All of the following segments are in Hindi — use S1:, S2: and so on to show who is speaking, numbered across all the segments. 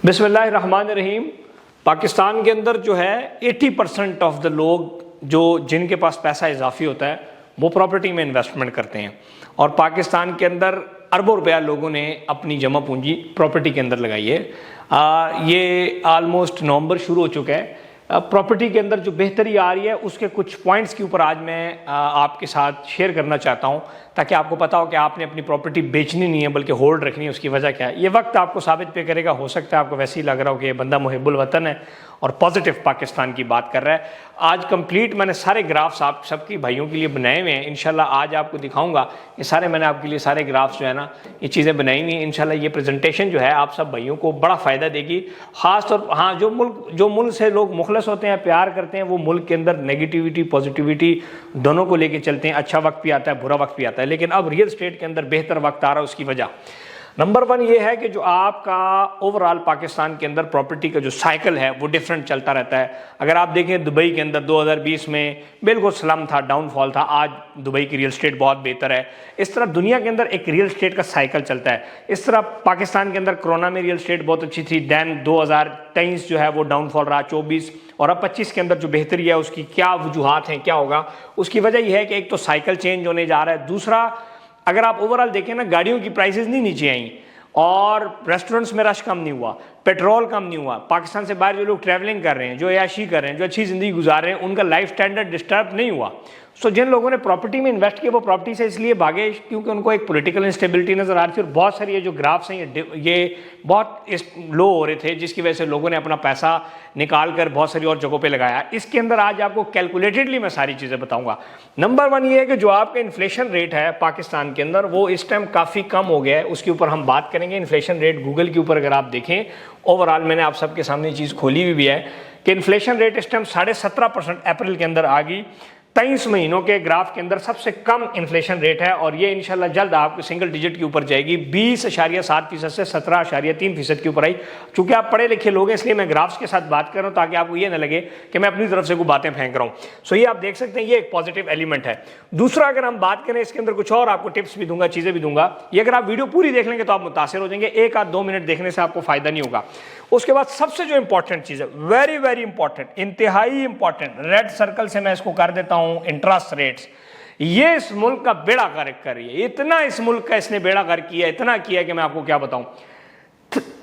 S1: बिस्मिल्लाहिर्रहमानिर्रहीम। पाकिस्तान के अंदर जो है 80% ऑफ द लोग जो जिनके पास पैसा इजाफी होता है वो प्रॉपर्टी में इन्वेस्टमेंट करते हैं और पाकिस्तान के अंदर अरबों रुपया लोगों ने अपनी जमा पूंजी प्रॉपर्टी के अंदर लगाई है। ये आलमोस्ट नवंबर शुरू हो चुका है। प्रॉपर्टी के अंदर जो बेहतरी आ रही है उसके कुछ पॉइंट्स के ऊपर आज मैं आपके साथ शेयर करना चाहता हूं ताकि आपको पता हो कि आपने अपनी प्रॉपर्टी बेचनी नहीं है बल्कि होल्ड रखनी है। उसकी वजह क्या है ये वक्त आपको साबित पे करेगा। हो सकता है आपको वैसे ही लग रहा हो कि ये बंदा मुहिब्बुल वतन है और पॉजिटिव पाकिस्तान की बात कर रहा है। आज कंप्लीट मैंने सारे ग्राफ्स आप सबकी भाइयों के लिए बनाए हुए हैं। इंशाल्लाह आज आपको दिखाऊंगा ये सारे मैंने आपके लिए सारे ग्राफ्स जो है ना ये चीज़ें बनाई हुई हैं। इंशाल्लाह ये प्रेजेंटेशन जो है आप सब भाइयों को बड़ा फ़ायदा देगी। ख़ास तौर पर हाँ जो मुल्क से लोग मुखलस होते हैं, प्यार करते हैं, वो मुल्क के अंदर नेगेटिविटी पॉजिटिविटी दोनों को लेके चलते हैं। अच्छा वक्त भी आता है, बुरा वक्त भी आता है, लेकिन अब रियल स्टेट के अंदर बेहतर वक्त आ रहा है। उसकी वजह नंबर 1 ये है कि जो आपका ओवरऑल पाकिस्तान के अंदर प्रॉपर्टी का जो साइकिल है वो डिफरेंट चलता रहता है। अगर आप देखें दुबई के अंदर 2020 में बिल्कुल स्लम था, डाउनफॉल था, आज दुबई की रियल स्टेट बहुत बेहतर है। इस तरह दुनिया के अंदर एक रियल स्टेट का साइकिल चलता है। इस तरह पाकिस्तान के अंदर कोरोना में रियल स्टेट बहुत अच्छी थी, दैन 2023 जो है वो डाउनफॉल रहा, 24 और अब 25 के अंदर जो बेहतरी है उसकी क्या वजूहात हैं, क्या होगा। उसकी वजह यह है कि एक तो साइकिल चेंज होने जा रहा है, दूसरा अगर आप ओवरऑल देखें ना गाड़ियों की प्राइसेस नहीं नीचे आई और रेस्टोरेंट्स में रश कम नहीं हुआ, पेट्रोल कम नहीं हुआ। पाकिस्तान से बाहर जो लोग ट्रैवलिंग कर रहे हैं, जो याशी कर रहे हैं, जो अच्छी ज़िंदगी गुजार रहे हैं, उनका लाइफ स्टैंडर्ड डिस्टर्ब नहीं हुआ। सो जिन लोगों ने प्रॉपर्टी में इन्वेस्ट किया वो प्रॉपर्टी से इसलिए भागे क्योंकि उनको एक पॉलिटिकल इंस्टेबिलिटी नज़र आ रही थी और बहुत सारी ये जो ग्राफ्स हैं ये बहुत लो हो रहे थे, जिसकी वजह से लोगों ने अपना पैसा निकाल कर बहुत सारी और जगहों पे लगाया। इसके अंदर आज आपको कैलकुलेटेडली मैं सारी चीज़ें बताऊंगा। नंबर 1 ये है कि जो आपका इन्फ्लेशन रेट है पाकिस्तान के अंदर वो इस टाइम काफ़ी कम हो गया है, उसके ऊपर हम बात करेंगे। इन्फ्लेशन रेट गूगल के ऊपर अगर आप देखें ओवरऑल, मैंने आप सबके सामने चीज़ खोली हुई भी है कि इन्फ्लेशन रेट इस टाइम 17.5% अप्रैल के अंदर आ गई। 23 महीनों के ग्राफ के अंदर सबसे कम इन्फ्लेशन रेट है और ये इंशाल्लाह जल्द आपको सिंगल डिजिट के ऊपर जाएगी। 20.7% से 17.3% के ऊपर आई। चूंकि आप पढ़े लिखे लोग हैं इसलिए मैं ग्राफ्स के साथ बात कर रहा हूं ताकि आपको ये ना लगे कि मैं अपनी तरफ से कोई बातें फेंक रहा हूं। सो ये आप देख सकते हैं, ये एक पॉजिटिव एलिमेंट है। दूसरा, अगर हम बात करें इसके अंदर कुछ और आपको टिप्स भी दूंगा, चीजें भी दूंगा। ये अगर आप वीडियो पूरी देख लेंगे तो आप मुतासिर हो जाएंगे, 1 आध 2 मिनट देखने से आपको फायदा नहीं होगा। उसके बाद सबसे जो इंपॉर्टेंट चीज है, वेरी वेरी इंपॉर्टेंट, इंतहाई इंपॉर्टेंट, रेड सर्कल से मैं इसको कर देता हूं, इंटरेस्ट रेट्स। ये इस मुल्क का बेड़ा गर्क कर रही है। इतना इस मुल्क का इसने बेड़ा गर्क किया, इतना किया कि मैं आपको क्या बताऊं।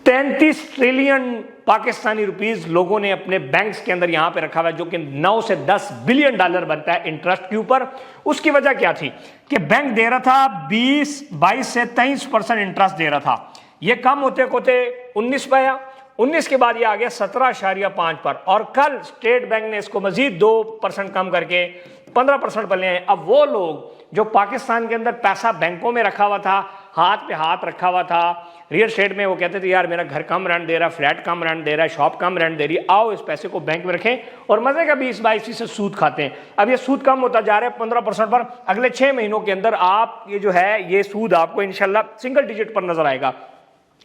S1: 33 ट्रिलियन पाकिस्तानी रुपीस लोगों ने अपने बैंक्स के अंदर यहां पे रखा हुआ है, जो कि 9 से 10 बिलियन डॉलर बनता है इंटरेस्ट के ऊपर। उसकी वजह क्या थी कि बैंक दे रहा था 22 से 23% इंटरेस्ट दे रहा था। यह कम होते होते 19 पे आया, 19 के बाद ये आ गया 17.5 पर और कल स्टेट बैंक ने इसको मजीद 2% कम करके 15% पर ले आए। अब वो लोग जो पाकिस्तान के अंदर पैसा बैंकों में रखा हुआ था, हाथ पे हाथ रखा हुआ था रियल स्टेट में, वो कहते थे यार मेरा घर कम रेंट दे रहा है, फ्लैट कम रेंट दे रहा है, शॉप कम रेंट दे रही है, आओ इस पैसे को बैंक में रखें और मजे का 20-22% से सूद खाते हैं। अब ये सूद कम होता जा रहा है 15% पर। अगले 6 महीनों के अंदर आप ये जो है ये सूद आपको इंशाल्लाह सिंगल डिजिट पर नजर आएगा।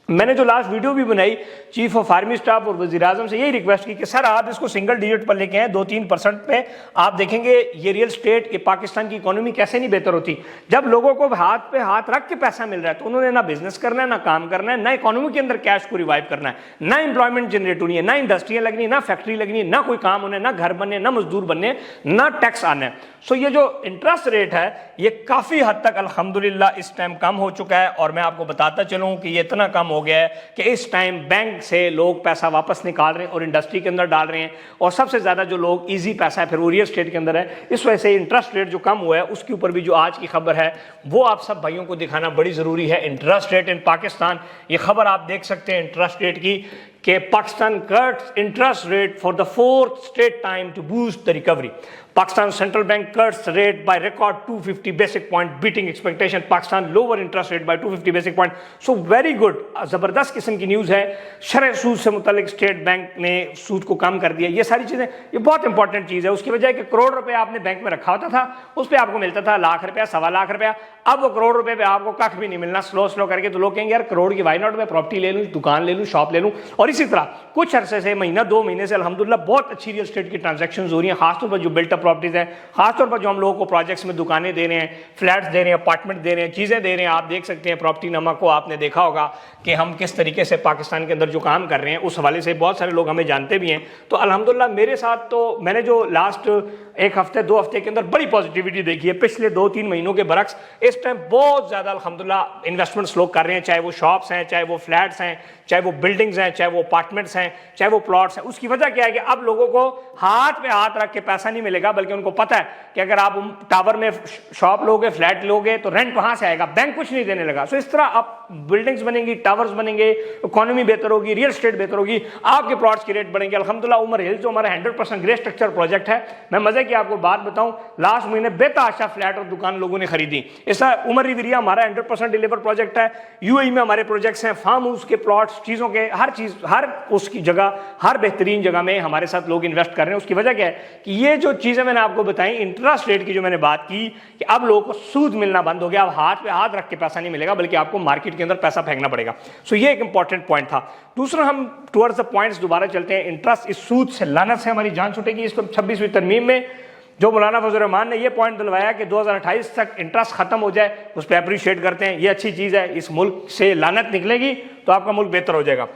S1: मैंने जो लास्ट वीडियो भी बनाई चीफ ऑफ आर्मी स्टाफ और वजीर आजम से यही रिक्वेस्ट की कि सर आप इसको सिंगल डिजिट पर लेके आए 2-3% पे। आप देखेंगे ये रियल स्टेट ये पाकिस्तान की इकोनॉमी कैसे नहीं बेहतर होती जब लोगों को हाथ पे हाथ रख के पैसा मिल रहा है। तो उन्होंने ना बिजनेस करना है, ना काम करना है, ना इकोनॉमी के अंदर कैश को रिवाइव करना है, ना एम्प्लॉयमेंट जनरेट होनी है, ना इंडस्ट्रियां लगनी, ना फैक्ट्री लगनी, ना कोई काम होने, ना घर बनने, ना मजदूर बनने, ना टैक्स आना है। सो ये जो इंटरेस्ट रेट है ये काफी हद तक अल्हम्दुलिल्लाह इस टाइम कम हो चुका है और मैं आपको बताता चलूं कि ये इतना कम हो गया है कि इस टाइम बैंक से लोग पैसा वापस निकाल रहे हैं और इंडस्ट्री के अंदर डाल रहे हैं और सबसे ज्यादा जो लोग इजी पैसा है फिर वो रियल स्टेट के अंदर है। इस वजह से इंटरेस्ट रेट जो कम हुआ है उसके ऊपर भी जो आज की खबर है वो आप सब भाइयों को दिखाना बड़ी जरूरी है। इंटरेस्ट रेट इन पाकिस्तान, ये खबर आप देख सकते हैं इंटरेस्ट रेट की कि Pakistan cuts interest rate for the 4th straight time to boost the recovery. Pakistan Central Bank cuts rate by record 250 basic point, beating expectation. Pakistan lower interest rate by 250 basic point. So very good, जबरदस्त किस्म की न्यूज़ है। शरह सूद से मुतालिक स्टेट बैंक ने सूद को कम कर दिया। ये सारी चीज़ें ये बहुत इंपॉर्टेंट चीज़ है। उसकी वजह है कि करोड़ रुपए आपने बैंक में रखा होता था, उस पर आपको मिलता था लाख रुपया, 1.25 लाख रुपया। अब वो करोड़ रुपए पे आपको कख भी नहीं मिलना। स्लो स्लो करके तो लोग कहेंगे यार करोड़ की वाई नॉट, मैं प्रॉपर्टी ले लूँ, दुकान ले लूँ, शॉप ले लूँ। और इसी तरह कुछ अरसे से, महीना 2 महीने से अल्हम्दुलिल्लाह बहुत अच्छी रियल एस्टेट की ट्रांजैक्शंस हो रही हैं, खासतौर पर जो बिल्टअप प्रॉपर्टीज हैं, खासतौर पर जो हम लोगों को प्रोजेक्ट्स में दुकानें दे रहे हैं, फ्लैट्स दे रहे हैं, अपार्टमेंट दे रहे हैं, चीज़ें दे रहे हैं। आप देख सकते हैं प्रॉपर्टी नमा को आपने देखा होगा कि हम किस तरीके से पाकिस्तान के अंदर जो काम कर रहे हैं, उस हवाले से बहुत सारे लोग हमें जानते भी हैं। तो अल्हम्दुलिल्लाह मेरे साथ तो मैंने जो लास्ट 1 हफ्ते 2 हफ्ते के अंदर बड़ी पॉजिटिविटी देखी है, पिछले 2-3 महीनों के बरक्स इस टाइम बहुत ज़्यादा अल्हम्दुलिल्लाह इन्वेस्टमेंट्स लोग कर रहे हैं, चाहे वो शॉप्स हैं, चाहे वो फ्लैट्स हैं, चाहे वो बिल्डिंग्स हैं, चाहे वो अपार्टमेंट्स हैं, चाहे वो प्लॉट्स हैं। उसकी वजह क्या है कि अब लोगों को हाथ पे हाथ रख के पैसा नहीं मिलेगा, बल्कि उनको पता है कि अगर आप टावर में शॉप लोगे, फ्लैट लोगे तो रेंट वहां से आएगा, बैंक कुछ नहीं देने लगा। सो इस तरह अब बिल्डिंग्स बनेंगी, टावर्स बनेंगे, इकोनॉमी बेहतर होगी, रियल एस्टेट बेहतर होगी, आपके प्लॉट्स की रेट बढ़ेंगे। अल्हम्दुलिल्लाह उमर हिल जो हमारा 100% ग्रे स्ट्रक्चर प्रोजेक्ट है, मैं मजे की आपको बात बताऊं, लास्ट महीने बेतहाशा फ्लैट और दुकान लोगों ने खरीदी। ऐसा उमर रिविरिया हमारा 100% डिलीवर प्रोजेक्ट है। यूएई में हमारे प्रोजेक्ट्स हैं, फार्म हाउस के प्लॉट्स, चीज़ों के हर चीज़, हर उसकी जगह, हर बेहतरीन जगह में हमारे साथ लोग इन्वेस्ट कर रहे हैं। उसकी वजह क्या है कि ये जो चीज़ें मैंने आपको बताई, इंटरेस्ट रेट की जो मैंने बात की कि अब लोगों को सूद मिलना बंद हो गया, अब हाथ पे हाथ रख के पैसा नहीं मिलेगा, बल्कि आपको मार्केट के अंदर पैसा फेंकना पड़ेगा। सो ये एक इंपॉर्टेंट पॉइंट था। दूसरा, हम टुवर्ड्स द पॉइंट्स दोबारा चलते हैं। इंटरेस्ट, इस सूद से, लानत से हमारी जान छूटेगी। इसको 26वीं तरमीम में जो मौलाना फजल रहमान ने ये पॉइंट दिलवाया कि 2028 तक इंटरेस्ट खत्म हो जाए, उस पर अप्रिशिएट करते हैं। ये अच्छी चीज़ है, इस मुल्क से लानत निकलेगी तो आपका मुल्क बेहतर हो जाएगा।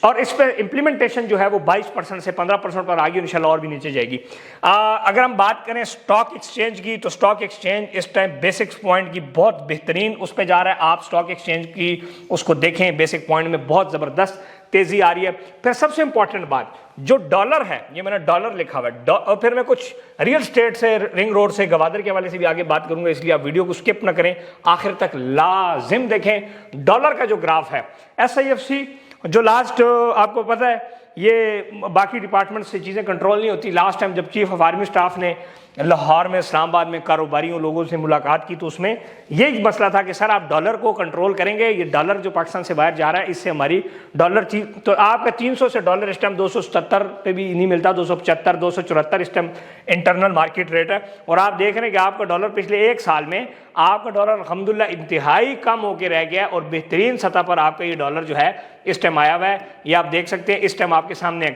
S1: और इस पर इम्प्लीमेंटेशन जो है वो 22% से 15% पर आगे, इंशाल्लाह और भी नीचे जाएगी। अगर हम बात करें स्टॉक एक्सचेंज की, तो स्टॉक एक्सचेंज इस टाइम बेसिक्स पॉइंट की बहुत बेहतरीन उस पर जा रहा है। आप स्टॉक एक्सचेंज की उसको देखें, बेसिक पॉइंट में बहुत ज़बरदस्त तेजी आ रही है। फिर सबसे इंपॉर्टेंट बात, जो डॉलर है, ये मैंने डॉलर लिखा हुआ है, और फिर मैं कुछ रियल स्टेट से, रिंग रोड से, गवादर के हवाले से भी आगे बात करूंगा, इसलिए आप वीडियो को स्किप ना करें, आखिर तक लाजिम देखें। डॉलर का जो ग्राफ है, SIFC जो लास्ट, आपको पता है ये बाकी डिपार्टमेंट से चीज़ें कंट्रोल नहीं होती। लास्ट टाइम जब चीफ ऑफ आर्मी स्टाफ ने लाहौर में, इस्लामाबाद में कारोबारियों लोगों से मुलाकात की, तो उसमें यही मसला था कि सर आप डॉलर को कंट्रोल करेंगे, ये डॉलर जो पाकिस्तान से बाहर जा रहा है, इससे हमारी डॉलर चीज, तो आपका 300 से डॉलर इस टाइम 277 पे भी नहीं मिलता, 275, 274 इस टाइम इंटरनल मार्केट रेट है। और आप देख रहे हैं कि आपका डॉलर पिछले 1 साल में आपका डॉलर अल्हम्दुलिल्लाह इंतहाई कम होकर रह गया और बेहतरीन सतह पर आपका ये डॉलर जो है इस टाइम आया हुआ है। ये आप देख सकते हैं, इस टाइम आपके सामने है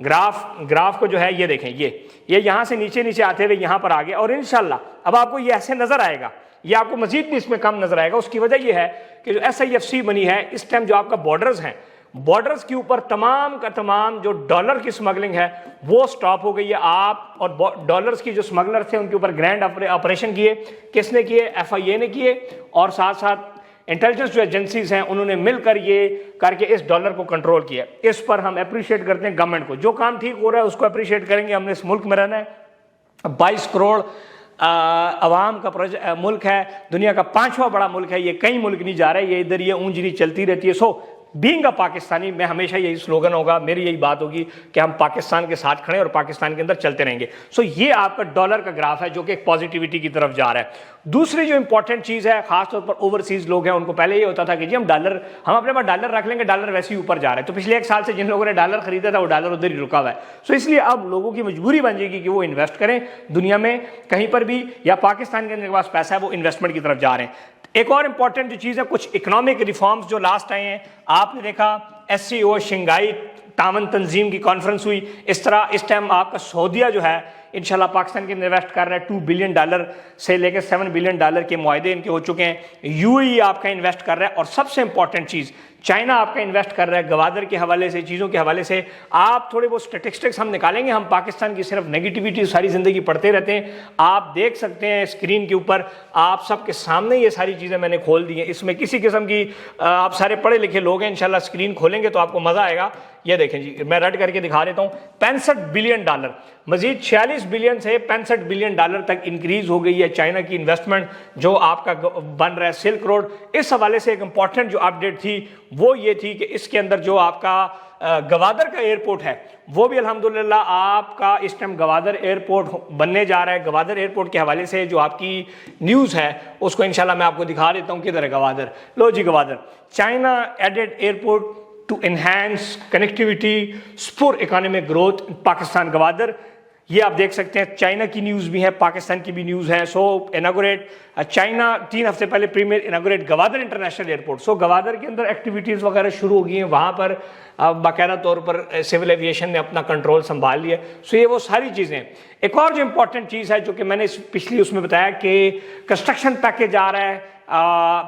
S1: ग्राफ को जो है ये देखें, ये यहाँ से नीचे नीचे आते हुए यहाँ पर आ गया, और इंशाल्लाह अब आपको ये ऐसे नजर आएगा, ये आपको मजीद भी इसमें कम नजर आएगा। उसकी वजह ये है कि जो SIFC बनी है, इस टाइम जो आपका बॉर्डर्स हैं, बॉर्डर्स के ऊपर तमाम का तमाम जो डॉलर की स्मगलिंग है वो स्टॉप हो गई है। आप और डॉलर्स की जो स्मगलर थे उनके ऊपर ग्रैंड ऑपरेशन किए, किसने किए? FIA ने किए, और साथ साथ इंटेलिजेंस जो एजेंसीज हैं उन्होंने मिलकर ये करके इस डॉलर को कंट्रोल किया। इस पर हम अप्रिशिएट करते हैं गवर्नमेंट को, जो काम ठीक हो रहा है उसको अप्रिशिएट करेंगे। हमने इस मुल्क में रहना है, 22 करोड़ अवाम का मुल्क है, दुनिया का 5वां बड़ा मुल्क है, ये कई मुल्क नहीं जा रहा है, ये इधर ये ऊंजनी चलती रहती है। सो बीइंग अ पाकिस्तानी, मैं हमेशा यही स्लोगन होगा, मेरी यही बात होगी कि हम पाकिस्तान के साथ खड़े और पाकिस्तान के अंदर चलते रहेंगे। सो ये आपका डॉलर का ग्राफ है जो कि एक पॉजिटिविटी की तरफ जा रहा है। दूसरी जो इंपॉर्टेंट चीज़ है, खासतौर पर ओवरसीज लोग हैं, उनको पहले ये होता था कि जी हम अपने पास डॉलर रख लेंगे, डॉलर वैसे ही ऊपर जा रहा है। तो पिछले 1 साल से जिन लोगों ने डॉलर खरीदा था वो डॉलर उधर ही रुका हुआ है। सो इसलिए अब लोगों की मजबूरी बन जाएगी कि वो इन्वेस्ट करें दुनिया में कहीं पर भी, या पाकिस्तान के जिनके पास पैसा है वो इन्वेस्टमेंट की तरफ जा रहे हैं। एक और इंपॉर्टेंट जो चीज़ है, कुछ इकोनॉमिक रिफॉर्म्स जो लास्ट आए हैं, आपने देखा SCO शंघाई तामन तंजीम की कॉन्फ्रेंस हुई। इस तरह इस टाइम आपका सऊदीया जो है इंशाल्लाह पाकिस्तान के इन्वेस्ट कर रहा है, $2 बिलियन से लेकर $7 बिलियन के मुआहदे इनके हो चुके हैं। UAE आपका इन्वेस्ट कर रहा है, और सबसे इंपॉर्टेंट चीज़ चाइना आपका इन्वेस्ट कर रहा है। गवादर के हवाले से, चीज़ों के हवाले से आप थोड़े बहुत स्टेटिस्टिक्स हम निकालेंगे, हम पाकिस्तान की सिर्फ नेगेटिविटी सारी ज़िंदगी पढ़ते रहते हैं। आप देख सकते हैं स्क्रीन के ऊपर, आप सबके सामने ये सारी चीज़ें मैंने खोल दी हैं। इसमें किसी किस्म की, आप सारे पढ़े लिखे लोग हैं, इंशाल्लाह स्क्रीन खोलेंगे तो आपको मज़ा आएगा। ये देखें जी, मैं रट करके दिखा देता हूँ, $65 बिलियन, मजीद $46 बिलियन से $65 बिलियन तक इंक्रीज हो गई है चाइना की इन्वेस्टमेंट जो आपका बन रहा है सिल्क रोड। इस हवाले से एक इंपॉर्टेंट जो अपडेट थी वो ये थी कि इसके अंदर जो आपका गवादर का एयरपोर्ट है वो भी अल्हम्दुलिल्लाह आपका इस टाइम गवादर एयरपोर्ट बनने जा रहा है। गवादर एयरपोर्ट के हवाले से जो आपकी न्यूज़ है उसको इंशाल्लाह मैं आपको दिखा देता हूँ। किधर है गवादर? लो जी, Gwadar. China aided airport to enhance connectivity, spur economic growth Pakistan. Gwadar ये आप देख सकते हैं, चाइना की न्यूज़ भी है, पाकिस्तान की भी न्यूज़ है। सो इनागोरेट चाइना 3 हफ्ते पहले premier inaugurate Gwadar international airport. So Gwadar के अंदर एक्टिविटीज़ वगैरह शुरू हो गई हैं, वहाँ पर बाकायदा तौर पर सिविल एविएशन ने अपना कंट्रोल संभाल लिया। सो ये वो सारी चीज़ें। एक और जो इंपॉर्टेंट चीज़ है जो कि मैंने पिछली उसमें बताया कि कंस्ट्रक्शन पैकेज आ रहा है,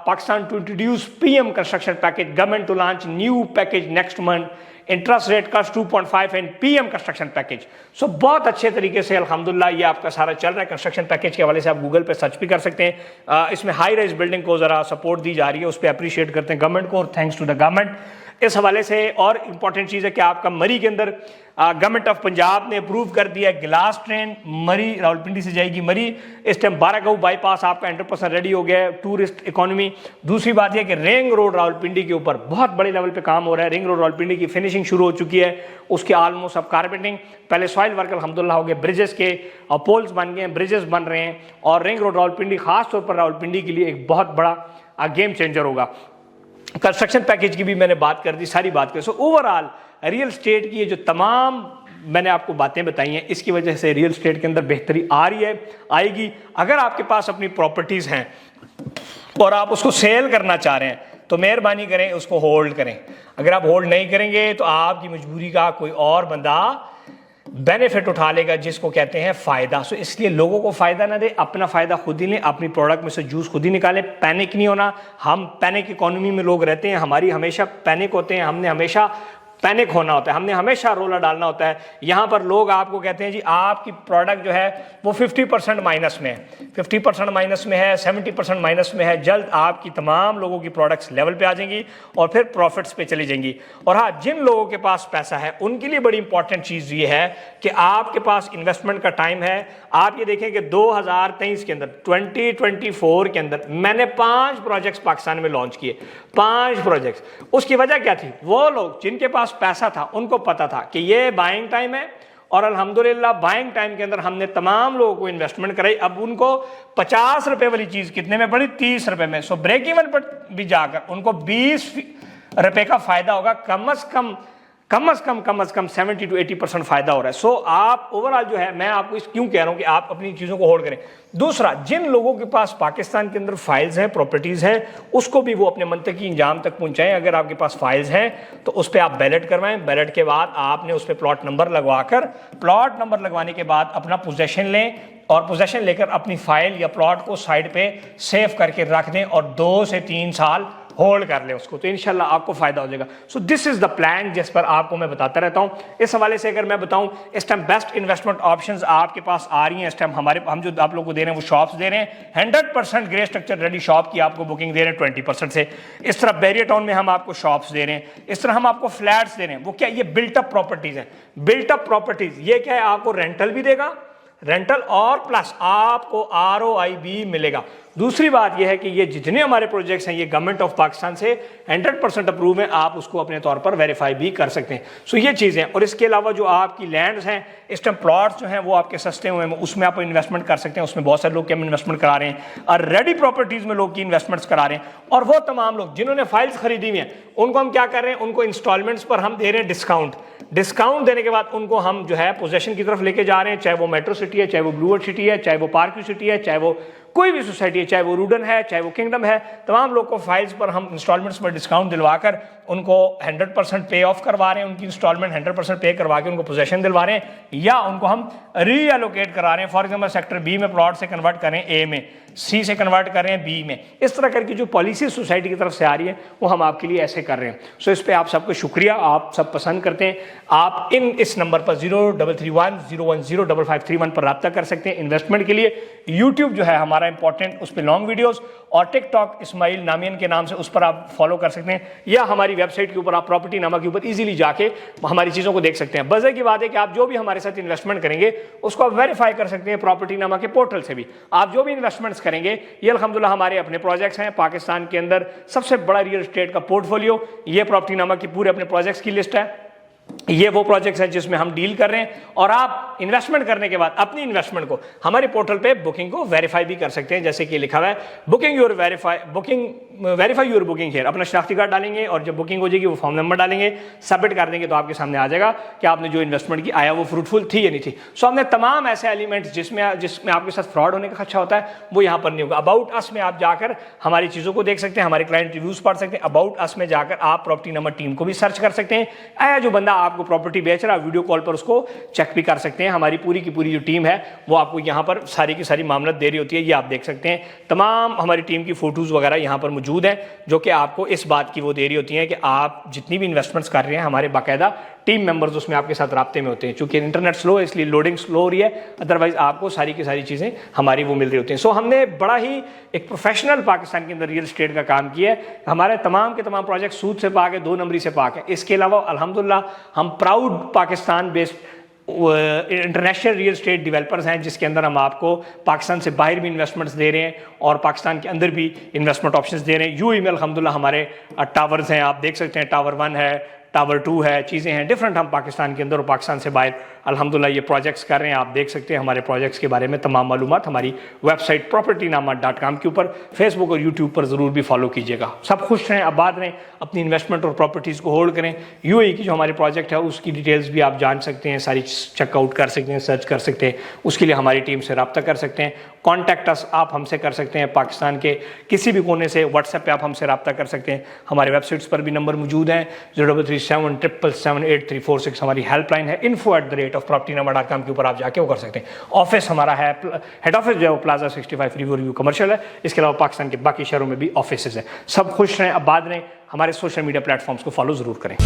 S1: Pakistan to introduce PM construction package, government to launch new package next month, interest rate cost 2.5 and PM construction package. So बहुत अच्छे तरीके से अल्हम्दुलिल्लाह ये आपका सारा चल रहा है। कंस्ट्रक्शन पैकेज के हवाले से आप गूगल पे सर्च भी कर सकते हैं। इसमें हाई राइज बिल्डिंग को ज़रा सपोर्ट दी जा रही है, उस पर अप्रिशिएट करते हैं गवर्नमेंट को, और थैंक्स टू द गवर्नमेंट। इस हवाले से और इंपॉर्टेंट चीज़ है कि आपका मरी के अंदर गवर्नमेंट ऑफ पंजाब ने अप्रूव कर दिया है गिलास ट्रेन, मरी रावलपिंडी से जाएगी मरी। इस टाइम 12 बाईपास आपका 100% रेडी हो गया है, टूरिस्ट इकोनॉमी। दूसरी बात यह कि रिंग रोड रावलपिंडी के ऊपर बहुत बड़े लेवल पे काम हो रहा है। रिंग रोड रावलपिंडी की फिनिशिंग शुरू हो चुकी है, उसके ऑलमोस्ट अब कारपेटिंग, पहले सॉइल वर्क अल्हम्दुलिल्लाह हो गए, ब्रिजेस के और पोल्स बन गए हैं, ब्रिजेस बन रहे हैं। और रिंग रोड रावलपिंडी खास तौर पर रावलपिंडी के लिए एक बहुत बड़ा गेम चेंजर होगा। कंस्ट्रक्शन पैकेज की भी मैंने बात कर दी, सारी बात कर। सो ओवरऑल रियल स्टेट की ये जो तमाम मैंने आपको बातें बताई हैं, इसकी वजह से रियल स्टेट के अंदर बेहतरी आ रही है, आएगी। अगर आपके पास अपनी प्रॉपर्टीज़ हैं और आप उसको सेल करना चाह रहे हैं तो मेहरबानी करें उसको होल्ड करें। अगर आप होल्ड नहीं करेंगे तो आपकी मजबूरी का कोई और बंदा बेनिफिट उठा लेगा, जिसको कहते हैं फ़ायदा। सो इसलिए लोगों को फ़ायदा ना दे, अपना फ़ायदा खुद ही लें, अपनी प्रोडक्ट में से जूस खुद ही निकालें। पैनिक नहीं होना। हम पैनिक इकोनॉमी में लोग रहते हैं, हमारी हमेशा पैनिक होते हैं, हमने हमेशा पैनिक होना होता है, हमने हमेशा रोला डालना होता है। यहाँ पर लोग आपको कहते हैं जी आपकी प्रोडक्ट जो है वो 50% माइनस में है, 50% माइनस में है, 70% माइनस में है। जल्द आपकी तमाम लोगों की प्रोडक्ट्स लेवल पे आ जाएंगी और फिर प्रॉफिट्स पे चली जाएंगी। और हाँ, जिन लोगों के पास पैसा है उनके लिए बड़ी इंपॉर्टेंट चीज़ ये है कि आपके पास इन्वेस्टमेंट का टाइम है। आप ये देखें कि 2023 के अंदर, 2024 के अंदर मैंने 5 प्रोजेक्ट्स पाकिस्तान में लॉन्च किए, 5 प्रोजेक्ट्स। उसकी वजह क्या थी? वो लोग जिनके पास पैसा था उनको पता था कि ये बाइंग टाइम है, और अल्हम्दुलिल्लाह बाइंग टाइम के अंदर हमने तमाम लोगों को इन्वेस्टमेंट कराई। अब उनको 50 रुपए वाली चीज कितने में पड़ी? 30 रुपए में। सो ब्रेक इवन पर भी जाकर उनको 20 रुपए का फायदा होगा, कम से कम 70 to 80% फायदा हो रहा है। सो आप ओवरऑल जो है, मैं आपको इस क्यों कह रहा हूं कि आप अपनी चीजों को होल्ड करें। दूसरा, जिन लोगों के पास पाकिस्तान के अंदर फाइल्स हैं, प्रॉपर्टीज हैं, उसको भी वो अपने मंतकी इंजाम तक पहुंचाएं। अगर आपके पास फाइल्स हैं तो उस पर आप बैलेट करवाएं। बैलेट के बाद आपने उस पर प्लॉट नंबर लगवाकर, प्लॉट नंबर लगवाने के बाद अपना पोजेशन लें, और पोजेशन लेकर अपनी फाइल या प्लॉट को साइड पे सेव करके रख दें और 2 से 3 साल होल्ड कर ले उसको, तो इंशाल्लाह आपको फायदा हो जाएगा। So this is the plan जिस पर आपको मैं बताता रहता हूं। इस हवाले से अगर मैं बताऊं, इस टाइम बेस्ट इन्वेस्टमेंट ऑप्शंस आपके पास आ रही हैं। इस टाइम हम जो आप लोगों को दे रहे हैं वो शॉप्स दे रहे हैं। 100% ग्रे स्ट्रक्चर रेडी शॉप की आपको बुकिंग दे रहे हैं 20% से। इस तरह बैरियर टाउन में हम आपको शॉप्स दे रहे हैं, इस तरह हम आपको फ्लैट्स दे रहे हैं। वो क्या? ये बिल्ट अप प्रॉपर्टीज हैं। बिल्ट अप प्रॉपर्टीज ये क्या है? आपको रेंटल भी देगा, रेंटल, और प्लस आपको ROI भी मिलेगा। दूसरी बात यह है कि ये जितने हमारे प्रोजेक्ट्स हैं ये गवर्नमेंट ऑफ पाकिस्तान से 100% अप्रूव है, आप उसको अपने तौर पर वेरीफाई भी कर सकते हैं। सो ये चीज़ें, और इसके अलावा जो आपकी लैंड्स हैं, इस टाइम प्लॉट्स जो हैं वो आपके सस्ते हुए हैं, उसमें आप इन्वेस्टमेंट कर सकते हैं। उसमें बहुत सारे लोग की हम इन्वेस्टमेंट करा रहे हैं, और रेडी प्रॉपर्टीज़ में लोग की इन्वेस्टमेंट्स करा रहे हैं। और वो तमाम लोग जिन्होंने फाइल्स खरीदी हुई हैं उनको हम क्या कर रहे हैं? उनको इंस्टॉलमेंट्स पर हम दे रहे हैं डिस्काउंट देने के बाद उनको हम जो है पोजेशन की तरफ लेके जा रहे हैं। चाहे वो मेट्रो सिटी है, चाहे वो ब्लू वर्ल्ड सिटी है, चाहे वो पार्क व्यू सिटी है, चाहे वो कोई भी सोसाइटी है, चाहे वो रूडन है, चाहे वो किंगडम है, तमाम लोग को फाइल्स पर हम इंस्टॉलमेंट्स पर डिस्काउंट दिलवाकर उनको 100% पे ऑफ करवा रहे हैं। उनकी इंस्टॉलमेंट 100% पे करवा के उनको पोजेशन दिलवा रहे हैं, या उनको हम रीएलोकेट करा रहे हैं। फॉर एग्जाम्पल सेक्टर बी में प्लॉट से कन्वर्ट करें ए में, सी से कन्वर्ट करें बी में। इस तरह करके जो पॉलिसी सोसाइटी की तरफ से आ रही है वो हम आपके लिए ऐसे कर रहे हैं। सो इस पर आप सबको शुक्रिया, आप सब पसंद करते हैं। आप इस नंबर पर 0331010553 पर रब्ता कर सकते हैं इन्वेस्टमेंट के लिए। यूट्यूब जो है हमारा इंपॉर्टेंट, उस पर लॉन्ग वीडियोस, और टिकटॉक इस्माइल नामियन के नाम से उस पर आप फॉलो कर सकते हैं, या हमारी वेबसाइट के ऊपर आप प्रॉपर्टी नामा के ऊपर इजीली जाके हमारी चीज़ों को देख सकते हैं। बज़े की बात है कि आप जो भी हमारे साथ इन्वेस्टमेंट करेंगे उसको आप वेरीफाई कर सकते हैं प्रॉपर्टी नामा के पोर्टल से भी। आप जो भी इन्वेस्टमेंट्स करेंगे, ये अल्हम्दुलिल्लाह हमारे अपने प्रोजेक्ट्स हैं। पाकिस्तान के अंदर सबसे बड़ा रियल एस्टेट का पोर्टफोलियो, ये प्रॉपर्टी नामा की पूरे अपने प्रोजेक्ट्स की लिस्ट है। ये वो प्रोजेक्ट्स हैं जिसमें हम डील कर रहे हैं, और आप इन्वेस्टमेंट करने के बाद अपनी इन्वेस्टमेंट को हमारे पोर्टल पे बुकिंग को वेरीफाई भी कर सकते हैं। जैसे कि लिखा हुआ है booking verify your booking here, अपना शनाख्ती कार्ड डालेंगे और जब बुकिंग हो जाएगी वो फॉर्म नंबर डालेंगे, सबमिट कर देंगे तो आपके सामने आ जाएगा कि आपने जो इन्वेस्टमेंट की आया वो फ्रूटफुल थी या नहीं थी। सो हमने तमाम ऐसे एलिमेंट्स जिसमें आपके साथ फ्रॉड होने का खर्चा होता है वो यहाँ पर नहीं होगा। अबाउट अस में आप जाकर हमारी चीज़ों को देख सकते हैं, हमारे क्लाइंट रिव्यूज पढ़ सकते हैं। अबाउट अस में जाकर आप प्रॉपर्टी नंबर टीम को भी सर्च कर सकते हैं। आया जो बंदा आपको प्रॉपर्टी बेच रहा है वीडियो कॉल पर उसको चेक भी कर सकते हैं। हमारी पूरी की पूरी जो टीम है वो आपको यहाँ पर सारी की सारी मामलत दे रही होती है, ये आप देख सकते हैं। तमाम हमारी टीम की फोटोज़ वगैरह यहाँ पर मौजूद हैं जो कि आपको इस बात की वो दे रही होती हैं कि आप जितनी भी इन्वेस्टमेंट्स कर रहे हैं हमारे बाकायदा टीम मेंबर्स उसमें आपके साथ राब्ते में होते हैं। चूंकि इंटरनेट स्लो है इसलिए लोडिंग स्लो हो रही है, अदरवाइज आपको सारी की सारी चीज़ें हमारी वो मिल रही होती हैं। सो हमने बड़ा ही एक प्रोफेशनल पाकिस्तान के अंदर रियल एस्टेट का काम किया है। हमारे तमाम के तमाम प्रोजेक्ट सूद से पाक है, 2 नंबरी से पाक है। इसके अलावा अल्हम्दुलिल्लाह हम proud Pakistan based international real estate developers हैं जिसके अंदर हम आपको पाकिस्तान से बाहर भी इन्वेस्टमेंट्स दे रहे हैं और पाकिस्तान के अंदर भी इन्वेस्टमेंट ऑप्शंस दे रहे हैं। यूएई में अल्हम्दुलिल्लाह हमारे टावर्स हैं, आप देख सकते हैं टावर 1 है, टावर 2 है, चीज़ें हैं डिफरेंट। हम पाकिस्तान के अंदर और पाकिस्तान से बाहर अल्हम्दुलिल्लाह ये प्रोजेक्ट्स कर रहे हैं। आप देख सकते हैं हमारे प्रोजेक्ट्स के बारे में तमाम मालूमात हमारी वेबसाइट propertynama.com के ऊपर, फेसबुक और यूट्यूब पर ज़रूर भी फॉलो कीजिएगा। सब खुश रहें, आबाद रहें, अपनी इन्वेस्टमेंट और प्रॉपर्टीज़ को होल्ड करें। यूएई की जो हमारी प्रोजेक्ट है उसकी डिटेल्स भी आप जान सकते हैं, सारी चेकआउट कर सकते हैं, सर्च कर सकते हैं। उसके लिए हमारी टीम से रब्ता कर सकते हैं। कॉन्टैक्ट अस आप हमसे कर सकते हैं, पाकिस्तान के किसी भी कोने से व्हाट्सएप पे आप हमसे रब्ता कर सकते हैं। हमारे वेबसाइट्स पर भी नंबर मौजूद हैं, 0337778346 हमारी हेल्पलाइन है। info@propertynama.com के ऊपर आप जाके वो कर सकते हैं। ऑफिस हमारा है, हेड ऑफिस जो है वो प्लाजा 65 रिव्यू कमर्शियल है। इसके अलावा पाकिस्तान के बाकी शहरों में भी ऑफिस हैं। सब खुश रहें, आबाद रहें, हमारे सोशल मीडिया प्लेटफॉर्म्स को फॉलो ज़रूर करें।